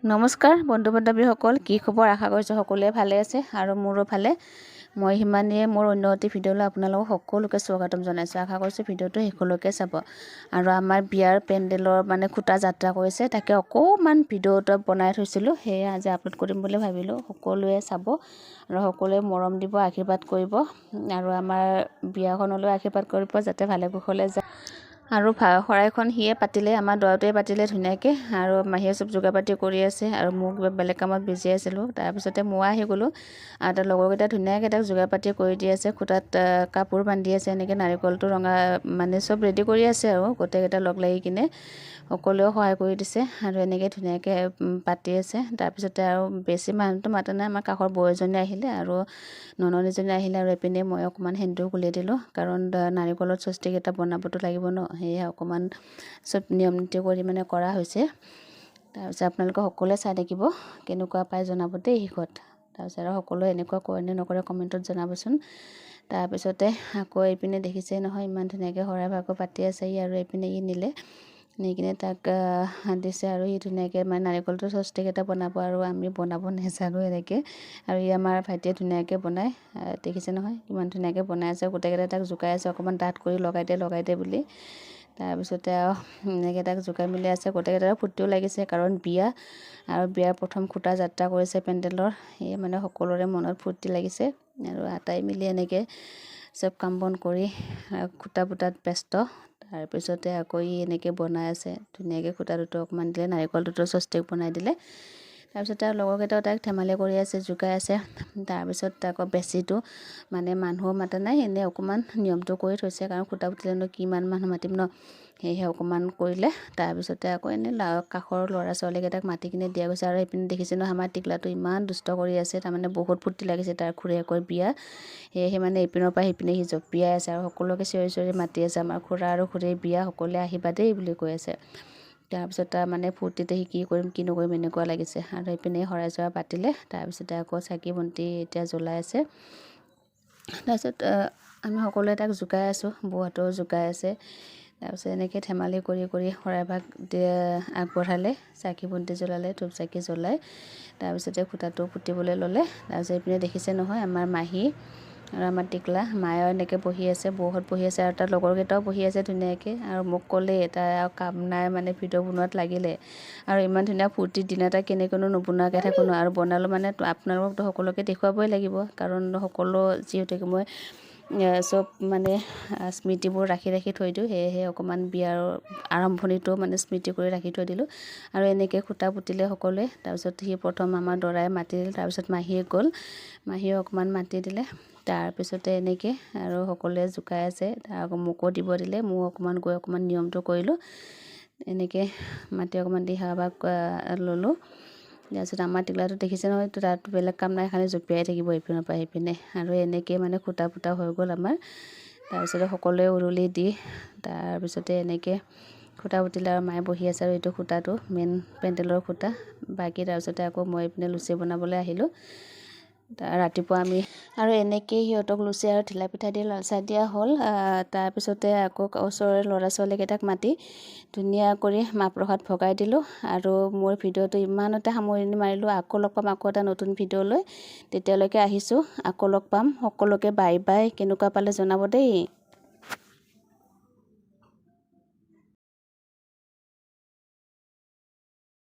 নমস্কাৰ বন্ধু বান্ধৱীসকল, কি খবৰ? আশা কৰিছোঁ সকলোৱে ভালে আছে আৰু মোৰো ভালে। মই হিমানীয়ে মোৰ অন্য এটি ভিডিঅ'লৈ আপোনালোকক সকলোকে স্বাগতম জনাইছোঁ। আশা কৰিছোঁ ভিডিঅ'টো শেষলৈকে চাব। আৰু আমাৰ বিয়াৰ পেণ্ডেলৰ খুঁটা যাত্ৰা কৰিছে, তাকে অকণমান ভিডিঅ'টো বনাই থৈছিলোঁ, সেয়ে আজি আপলোড কৰিম বুলি ভাবিলোঁ। সকলোৱে চাব আৰু সকলোৱে মৰম দিব, আশীৰ্বাদ কৰিব আৰু আমাৰ বিয়াখনলৈ আশীৰ্বাদ কৰিব যাতে ভালে কুশলে যায়। আৰু শৰাইখন সিয়ে পাতিলে, আমাৰ দৰাটোৱে পাতিলে ধুনীয়াকৈ, আৰু মাহীয়ে চব যোগাৰ পাতি কৰি আছে আৰু মোক কিবা বেলেগ কামত বিজি আছিলোঁ। তাৰপিছতে মই আহি গ'লোঁ আৰু তাৰ লগৰকেইটা ধুনীয়াকৈ তাক যোগাৰ পাতি কৰি দি আছে, খুঁটাত কাপোৰ বান্ধি আছে, এনেকৈ নাৰিকলটো ৰঙা চব ৰেডি কৰি আছে আৰু গোটেইকেইটা লগ লাগি কিনে সকলোৱেও সহায় কৰি দিছে আৰু এনেকৈ ধুনীয়াকৈ পাতি আছে। তাৰপিছতে আৰু বেছি মানুহটো মাতা নাই, আমাৰ কাষৰ বৌ এজনী আহিলে আৰু ননদ এজনী আহিলে আৰু এপিনে মই অকণমান সেন্দুৰ খুলি দিলোঁ, কাৰণ নাৰিকলত স্বস্তিক এটা বনাবতো লাগিব ন, সেয়ে অকণমান চব নিয়ম নীতি কৰি কৰা হৈছে। তাৰপিছত আপোনালোকে সকলোৱে চাই থাকিব, কেনেকুৱা পায় জনাব দেই শেষত। তাৰপিছত আৰু সকলোৱে এনেকুৱা কৰে নে নকৰে কমেণ্টত জনাবচোন। তাৰপিছতে আকৌ এইপিনে দেখিছেই নহয়, ইমান ধুনীয়াকৈ শৰাই ভাগো পাতি আছে ই, আৰু এইপিনে ই নি কিনে তাক দিছে আৰু ই ধুনীয়াকৈ নাৰিকলটো স্বস্তিক এটা বনাব, আৰু আমি বনাব নেজানো এনেকৈ। আৰু ই আমাৰ ভাইটিয়ে ধুনীয়াকৈ বনায়, দেখিছে নহয় কিমান ধুনীয়াকৈ বনাই আছে। গোটেইকেইটা তাক জোকাই আছে, অকণমান ডাঠ কৰি লগাই দে বুলি। তাৰপিছতে আৰু এনেকৈ তাক জোকাই মেলি আছে, গোটেইকেইটাৰ ফূৰ্তিও লাগিছে, কাৰণ বিয়া আৰু বিয়াৰ প্ৰথম খুঁটা যাত্ৰা কৰিছে পেণ্ডেলৰ, সেয়ে সকলোৰে মনত ফূৰ্তি লাগিছে। আৰু আটাই মিলি এনেকৈ চব কাম বন কৰি খুঁটা পুটাত ব্যস্ত। তাৰপিছতে আকৌ ই এনেকৈ বনাই আছে ধুনীয়াকৈ, খুঁটা দুটো অকণমান দিলে, নাৰিকল দুটো স্বস্তিক বনাই দিলে। তাৰপিছতে আৰু লগৰকেইটাও তাক ধেমালি কৰি আছে, জোকাই আছে। তাৰপিছত আকৌ বেছিটো মানুহো মাতা নাই, এনেই অকণমান নিয়মটো কৰি থৈছে, কাৰণ খুঁটা পুতিলেনো কিমান মানুহ মাতিম ন, সেয়েহে অকণমান কৰিলে। তাৰপিছতে আকৌ এনেই কাষৰ ল'ৰা ছোৱালীকেইটাক মাতি কিনে দিয়া গৈছে। আৰু এইপিনে দেখিছে নহয়, আমাৰ টিকলাটো ইমান দুষ্ট কৰি আছে, বহুত ফূৰ্তি লাগিছে তাৰ খুৰীয়েকৰ বিয়া, সেয়েহে ইপিনৰ পৰা সিপিনে সি জঁপিয়াই আছে আৰু সকলোকে চিঞৰি চিঞৰি মাতি আছে, আমাৰ খুৰা আৰু খুৰীৰ বিয়া, সকলোৱে আহিবা দেই বুলি কৈ আছে। তাৰপিছত তাৰ ফূৰ্তিতে সি কি কৰিম কি নকৰিম এনেকুৱা লাগিছে। আৰু এইপিনে শৰাই চৰাই পাতিলে, তাৰপিছতে আকৌ চাকি বন্তি এতিয়া জ্বলাই আছে। তাৰপিছত আমি সকলোৱে তাক জোকাই আছোঁ, বৌহঁতেও জোকাই আছে। তাৰপিছত এনেকৈ ধেমালি কৰি শৰাই ভাগ আগবঢ়ালে, চাকি বন্তি জ্বলালে, ধূপ চাকি জ্বলাই। তাৰপিছতে খুঁটাটো পুতিবলৈ ল'লে। তাৰপিছত এইপিনে দেখিছে নহয়, আমাৰ মাহী আৰু আমাৰ টিকলা, মায়েও এনেকৈ বহি আছে, বৌহঁত বহি আছে, আৰু তাৰ লগৰকেইটাও বহি আছে ধুনীয়াকৈ। আৰু মোক ক'লে তাই আৰু কাম নাই ভিডিঅ' বনোৱাত লাগিলে, আৰু ইমান ধুনীয়া ফূৰ্তিৰ দিন এটা কেনেকৈনো নবনোৱাকৈ থাকোঁ ন, আৰু বনালোঁ আপোনালোকতো সকলোকে দেখুৱাবই লাগিব, কাৰণ সকলো যিহেতুকে মই চব স্মৃতিবোৰ ৰাখি থৈ দিওঁ, সেয়েহে অকণমান বিয়াৰ আৰম্ভণিটো স্মৃতি কৰি ৰাখি থৈ দিলোঁ। আৰু এনেকৈ খুঁটা পুতিলে সকলোৱে। তাৰপিছত সি প্ৰথম আমাৰ দৰাই মাতি দিলে, তাৰপিছত মাহীয়ে গ'ল, মাহীয়ে অকণমান মাতি দিলে। তাৰপিছতে এনেকৈ আৰু সকলোৱে জোকাই আছে, আকৌ মোকো দিব দিলে, মই অকণমান নিয়মটো কৰিলোঁ, এনেকৈ মাটি অকণমান দি সেৱা ভাগ ল'লোঁ। তাৰপিছত আমাৰ টিকলাটো দেখিছে নহয়, তাত বেলেগ কাম নাই, খালি জঁপিয়াই থাকিব ইপিনৰ পৰা সিপিনে, আৰু এনেকৈ খুঁটা পুতা হৈ গ'ল আমাৰ। তাৰপিছতে সকলোৱে উৰুলি দি, তাৰপিছতে এনেকৈ খুঁটা পুতিলে, আৰু মায়ে বহি আছে, আৰু এইটো খুঁটাটো মেইন পেণ্ডেলৰ খুঁটা। বাকী তাৰপিছতে আকৌ মই এইপিনে লুচি বনাবলৈ আহিলোঁ। ৰাতিপুৱা আমি আৰু এনেকৈয়ে সিহঁতক লুচি আৰু ঢিলা পিঠা দি লাল চাহ দিয়া হ'ল। তাৰপিছতে আকৌ ওচৰৰে ল'ৰা ছোৱালীকেইটাক মাতি ধুনীয়া কৰি মাহ প্ৰসাদ ভগাই দিলোঁ। আৰু মোৰ ভিডিঅ'টো ইমানতে সামৰণি মাৰিলোঁ। আকৌ লগ পাম আকৌ এটা নতুন ভিডিঅ' লৈ, তেতিয়ালৈকে আহিছোঁ, আকৌ লগ পাম। সকলোকে বাই বাই, কেনেকুৱা পালে জনাব দেই।